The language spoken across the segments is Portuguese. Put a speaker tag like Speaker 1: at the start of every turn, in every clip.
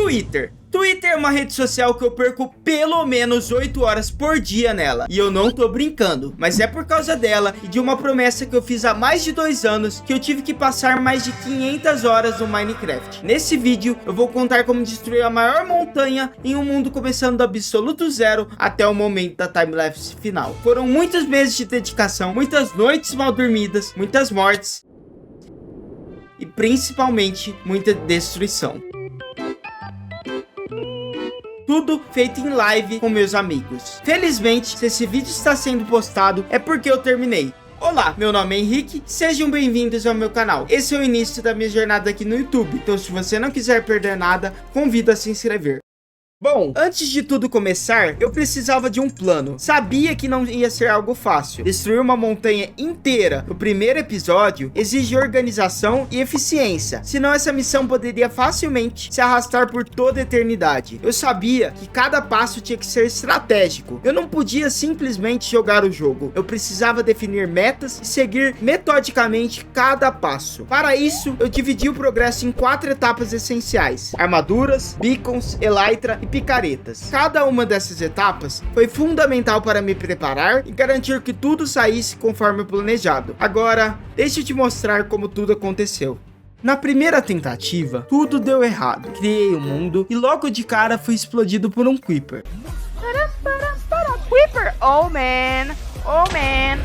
Speaker 1: Twitter. Twitter é uma rede social que eu perco pelo menos 8 horas por dia nela. E eu não tô brincando, mas é por causa dela e de uma promessa que eu fiz há mais de 2 anos que eu tive que passar mais de 500 horas no Minecraft. Nesse vídeo eu vou contar como destruir a maior montanha em um mundo começando do absoluto zero até o momento da timelapse final. Foram muitos meses de dedicação, muitas noites mal dormidas, muitas mortes e principalmente muita destruição. Tudo feito em live com meus amigos. Felizmente, se esse vídeo está sendo postado, é porque eu terminei. Olá, meu nome é Henrique, sejam bem-vindos ao meu canal. Esse é o início da minha jornada aqui no YouTube, então se você não quiser perder nada, convido a se inscrever. Bom, antes de tudo começar, eu precisava de um plano. Sabia que não ia ser algo fácil. Destruir uma montanha inteira no primeiro episódio exige organização e eficiência. Senão essa missão poderia facilmente se arrastar por toda a eternidade. Eu sabia que cada passo tinha que ser estratégico. Eu não podia simplesmente jogar o jogo. Eu precisava definir metas e seguir metodicamente cada passo. Para isso, eu dividi o progresso em 4 etapas essenciais: armaduras, beacons, elytra e picaretas. Cada uma dessas etapas foi fundamental para me preparar e garantir que tudo saísse conforme planejado. Agora, deixa eu te mostrar como tudo aconteceu. Na primeira tentativa, tudo deu errado. Criei um mundo e logo de cara fui explodido por um Creeper.
Speaker 2: Creeper! Oh man! Oh man!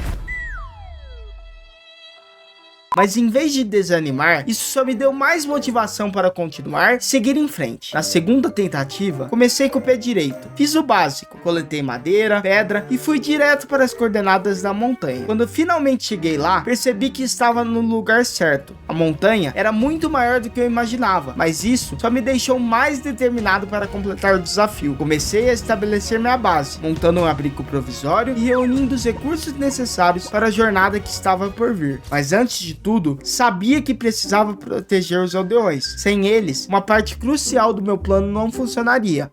Speaker 1: Mas em vez de desanimar, isso só me deu mais motivação para continuar e seguir em frente. Na segunda tentativa, comecei com o pé direito. Fiz o básico, coletei madeira, pedra e fui direto para as coordenadas da montanha. Quando finalmente cheguei lá, percebi que estava no lugar certo. A montanha era muito maior do que eu imaginava, mas isso só me deixou mais determinado para completar o desafio. Comecei a estabelecer minha base, montando um abrigo provisório e reunindo os recursos necessários para a jornada que estava por vir. Mas antes de tudo, sabia que precisava proteger os aldeões. Sem eles, uma parte crucial do meu plano não funcionaria.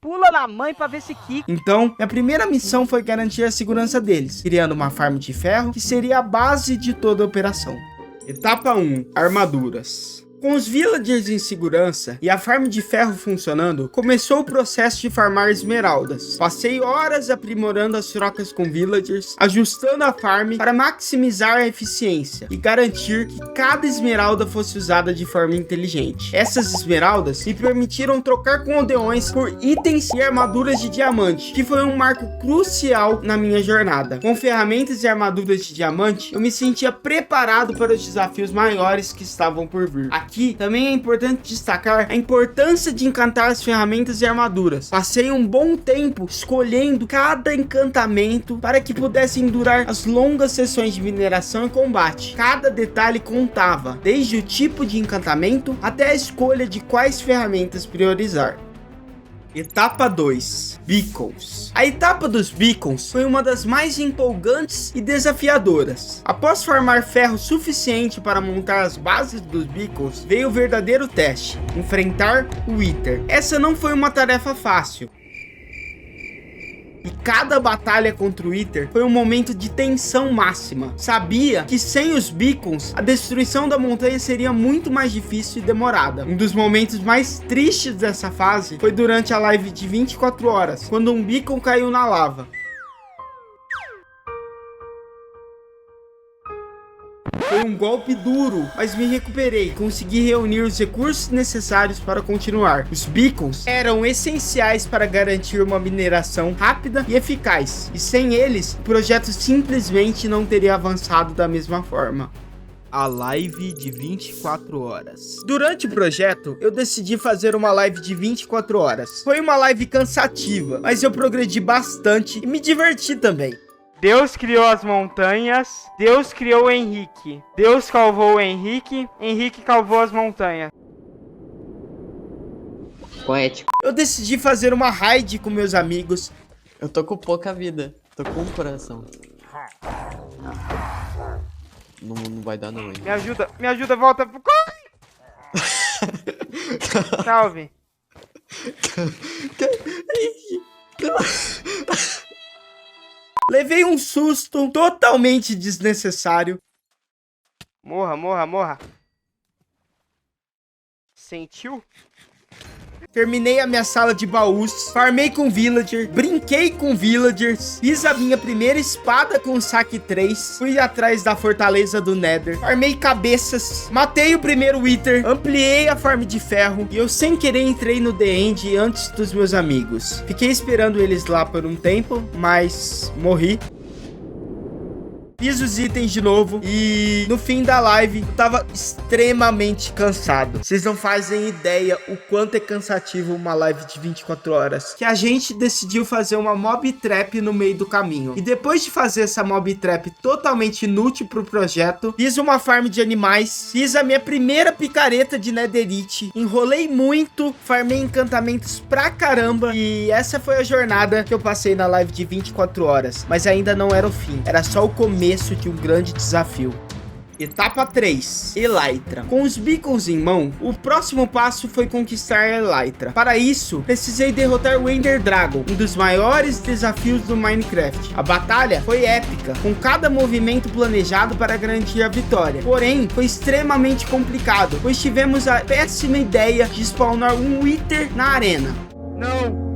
Speaker 2: Pula na mãe pra ver se quica.
Speaker 1: Então, minha primeira missão foi garantir a segurança deles, criando uma farm de ferro que seria a base de toda a operação. Etapa 1. Armaduras. Com os villagers em segurança e a farm de ferro funcionando, começou o processo de farmar esmeraldas. Passei horas aprimorando as trocas com villagers, ajustando a farm para maximizar a eficiência e garantir que cada esmeralda fosse usada de forma inteligente. Essas esmeraldas me permitiram trocar com aldeões por itens e armaduras de diamante, que foi um marco crucial na minha jornada. Com ferramentas e armaduras de diamante, eu me sentia preparado para os desafios maiores que estavam por vir. Aqui também é importante destacar a importância de encantar as ferramentas e armaduras. Passei um bom tempo escolhendo cada encantamento para que pudessem durar as longas sessões de mineração e combate. Cada detalhe contava, desde o tipo de encantamento até a escolha de quais ferramentas priorizar. Etapa 2. Beacons. A etapa dos beacons foi uma das mais empolgantes e desafiadoras. Após farmar ferro suficiente para montar as bases dos beacons, veio o verdadeiro teste: enfrentar o Wither. Essa não foi uma tarefa fácil. E cada batalha contra o Wither foi um momento de tensão máxima. Sabia que sem os beacons, a destruição da montanha seria muito mais difícil e demorada. Um dos momentos mais tristes dessa fase foi durante a live de 24 horas, quando um beacon caiu na lava. Foi um golpe duro, mas me recuperei e consegui reunir os recursos necessários para continuar. Os beacons eram essenciais para garantir uma mineração rápida e eficaz, e sem eles, o projeto simplesmente não teria avançado da mesma forma. A live de 24 horas. Durante o projeto, eu decidi fazer uma live de 24 horas. Foi uma live cansativa, mas eu progredi bastante e me diverti também.
Speaker 2: Deus criou as montanhas, Deus criou o Henrique. Deus calvou o Henrique, Henrique calvou as montanhas.
Speaker 3: Poético.
Speaker 1: Eu decidi fazer uma raid com meus amigos.
Speaker 3: Eu tô com pouca vida, tô com um coração. Não vai dar não, hein?
Speaker 2: Me ajuda, volta. Corre! Salve.
Speaker 1: Levei um susto totalmente desnecessário.
Speaker 2: Morra. Sentiu?
Speaker 1: Terminei a minha sala de baús, farmei com villager, brinquei com villagers, fiz a minha primeira espada com saque 3, fui atrás da fortaleza do Nether, farmei cabeças, matei o primeiro Wither, ampliei a farm de ferro e eu sem querer entrei no The End antes dos meus amigos. Fiquei esperando eles lá por um tempo, mas morri. Fiz os itens de novo e no fim da live eu tava extremamente cansado. Vocês não fazem ideia o quanto é cansativo uma live de 24 horas. Que a gente decidiu fazer uma mob trap no meio do caminho. E depois de fazer essa mob trap totalmente inútil pro projeto, fiz uma farm de animais, fiz a minha primeira picareta de netherite, enrolei muito, farmei encantamentos pra caramba e essa foi a jornada que eu passei na live de 24 horas. Mas ainda não era o fim, era só o começo de um grande desafio. Etapa 3, Elytra. Com os beacons em mão, o próximo passo foi conquistar a Elytra. Para isso, precisei derrotar o Ender Dragon, um dos maiores desafios do Minecraft. A batalha foi épica, com cada movimento planejado para garantir a vitória. Porém, foi extremamente complicado, pois tivemos a péssima ideia de spawnar um Wither na arena.
Speaker 2: Não.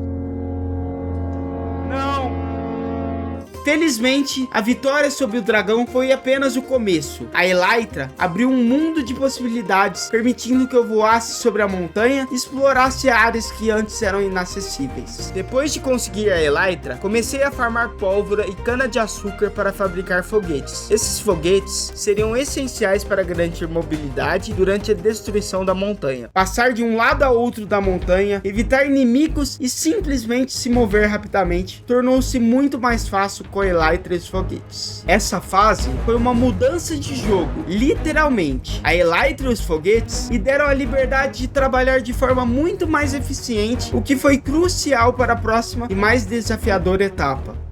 Speaker 1: Felizmente, a vitória sobre o dragão foi apenas o começo. A Elytra abriu um mundo de possibilidades, permitindo que eu voasse sobre a montanha e explorasse áreas que antes eram inacessíveis. Depois de conseguir a Elytra, comecei a farmar pólvora e cana-de-açúcar para fabricar foguetes. Esses foguetes seriam essenciais para garantir mobilidade durante a destruição da montanha. Passar de um lado a outro da montanha, evitar inimigos e simplesmente se mover rapidamente tornou-se muito mais fácil com a Elytra e os foguetes. Essa fase foi uma mudança de jogo, literalmente. A Elytra e os foguetes me deram a liberdade de trabalhar de forma muito mais eficiente, o que foi crucial para a próxima e mais desafiadora etapa.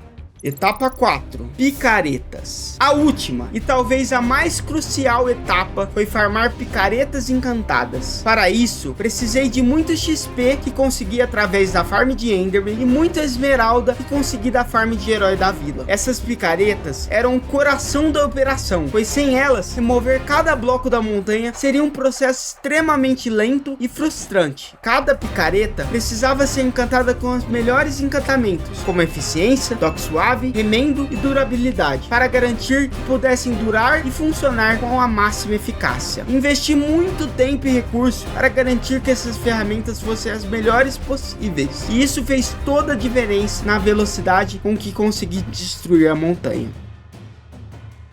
Speaker 1: Etapa 4, picaretas. A última e talvez a mais crucial etapa foi farmar picaretas encantadas. Para isso, precisei de muito XP que consegui através da farm de Enderman e muita esmeralda que consegui da farm de herói da vila. Essas picaretas eram o coração da operação, pois sem elas, remover cada bloco da montanha seria um processo extremamente lento e frustrante. Cada picareta precisava ser encantada com os melhores encantamentos, como eficiência, toque suave, remendo e durabilidade, para garantir que pudessem durar e funcionar com a máxima eficácia. Investi muito tempo e recurso para garantir que essas ferramentas fossem as melhores possíveis, e isso fez toda a diferença na velocidade com que consegui destruir a montanha.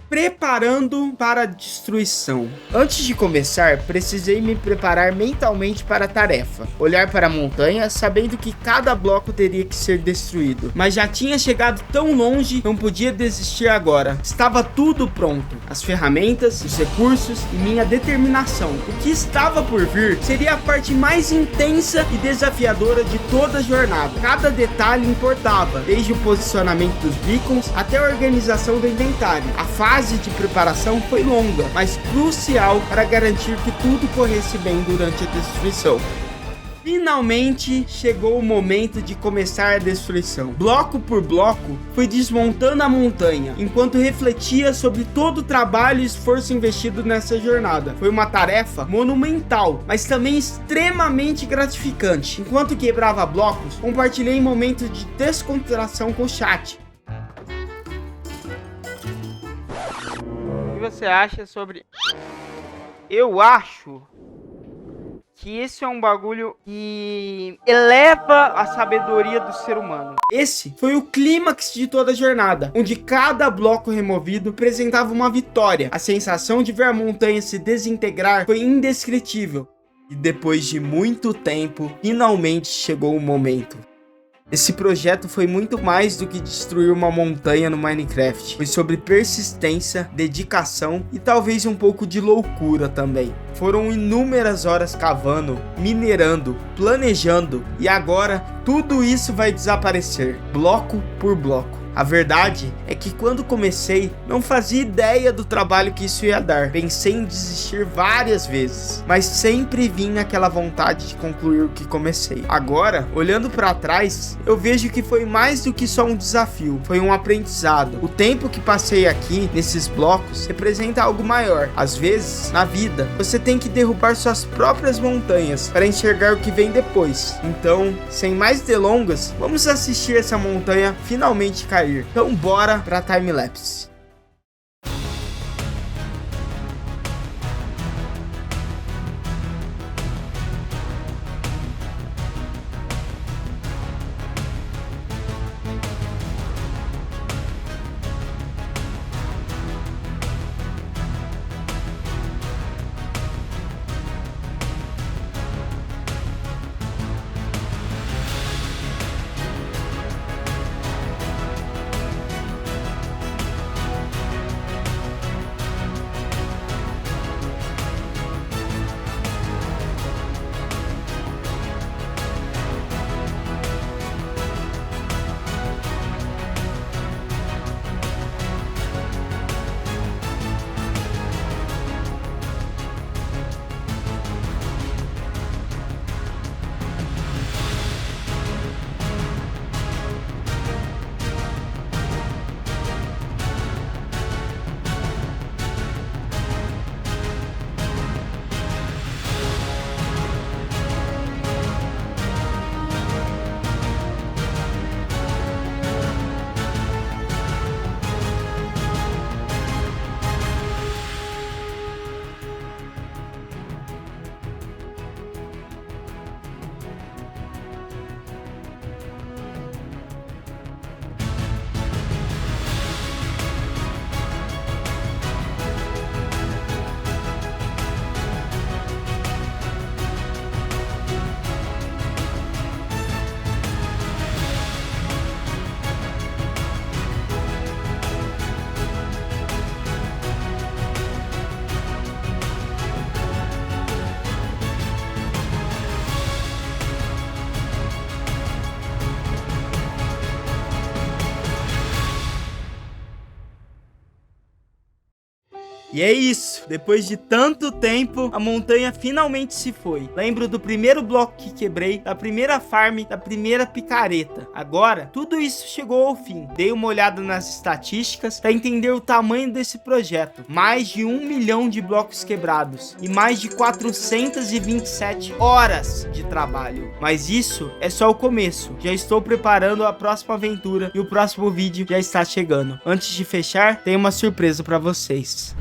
Speaker 1: Preparando para a destruição. Antes de começar, precisei me preparar mentalmente para a tarefa. Olhar para a montanha, sabendo que cada bloco teria que ser destruído. Mas já tinha chegado tão longe, não podia desistir agora. Estava tudo pronto. As ferramentas, os recursos e minha determinação. O que estava por vir seria a parte mais intensa e desafiadora de toda a jornada. Cada detalhe importava, desde o posicionamento dos beacons até a organização do inventário. A fase de preparação foi longa, mas crucial para garantir que tudo corresse bem durante a destruição. Finalmente chegou o momento de começar a destruição. Bloco por bloco, fui desmontando a montanha, enquanto refletia sobre todo o trabalho e esforço investido nessa jornada. Foi uma tarefa monumental, mas também extremamente gratificante. Enquanto quebrava blocos, compartilhei momentos de descontração com o chat.
Speaker 2: O que você acha sobre... Eu acho que esse é um bagulho que eleva a sabedoria do ser humano.
Speaker 1: Esse foi o clímax de toda a jornada, onde cada bloco removido apresentava uma vitória. A sensação de ver a montanha se desintegrar foi indescritível. E depois de muito tempo, finalmente chegou o momento. Esse projeto foi muito mais do que destruir uma montanha no Minecraft. Foi sobre persistência, dedicação e talvez um pouco de loucura também. Foram inúmeras horas cavando, minerando, planejando e agora tudo isso vai desaparecer, bloco por bloco. A verdade é que quando comecei, não fazia ideia do trabalho que isso ia dar. Pensei em desistir várias vezes, mas sempre vinha aquela vontade de concluir o que comecei. Agora, olhando para trás, eu vejo que foi mais do que só um desafio, foi um aprendizado. O tempo que passei aqui, nesses blocos, representa algo maior. Às vezes, na vida, você tem que derrubar suas próprias montanhas para enxergar o que vem depois. Então, sem mais delongas, vamos assistir essa montanha finalmente cair. Então bora pra timelapse. E é isso, depois de tanto tempo, a montanha finalmente se foi. Lembro do primeiro bloco que quebrei, da primeira farm, da primeira picareta. Agora, tudo isso chegou ao fim. Dei uma olhada nas estatísticas para entender o tamanho desse projeto. Mais de 1 milhão de blocos quebrados e mais de 427 horas de trabalho. Mas isso é só o começo. Já estou preparando a próxima aventura e o próximo vídeo já está chegando. Antes de fechar, tem uma surpresa para vocês.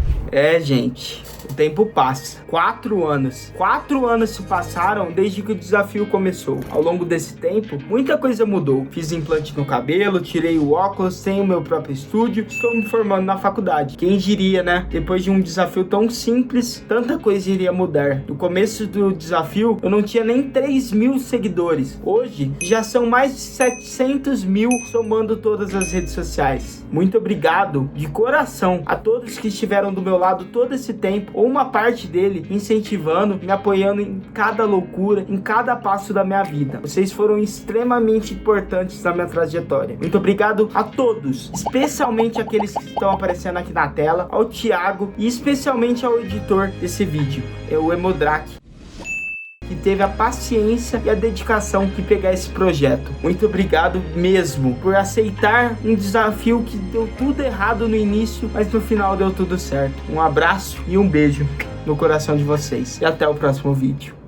Speaker 1: Gente, o tempo passa. 4 anos. 4 anos se passaram desde que o desafio começou. Ao longo desse tempo, muita coisa mudou. Fiz implante no cabelo, tirei o óculos, tenho meu próprio estúdio, estou me formando na faculdade. Quem diria, né? Depois de um desafio tão simples, tanta coisa iria mudar. No começo do desafio, eu não tinha nem 3.000 seguidores. Hoje, já são mais de 700 mil, somando todas as redes sociais. Muito obrigado, de coração, a todos que estiveram do meu lado todo esse tempo, ou uma parte dele, incentivando, me apoiando em cada loucura, em cada passo da minha vida. Vocês foram extremamente importantes na minha trajetória. Muito obrigado a todos, especialmente aqueles que estão aparecendo aqui na tela, ao Thiago e especialmente ao editor desse vídeo, o Emodrak, que teve a paciência e a dedicação de pegar esse projeto. Muito obrigado mesmo por aceitar um desafio que deu tudo errado no início, mas no final deu tudo certo. Um abraço e um beijo no coração de vocês. E até o próximo vídeo.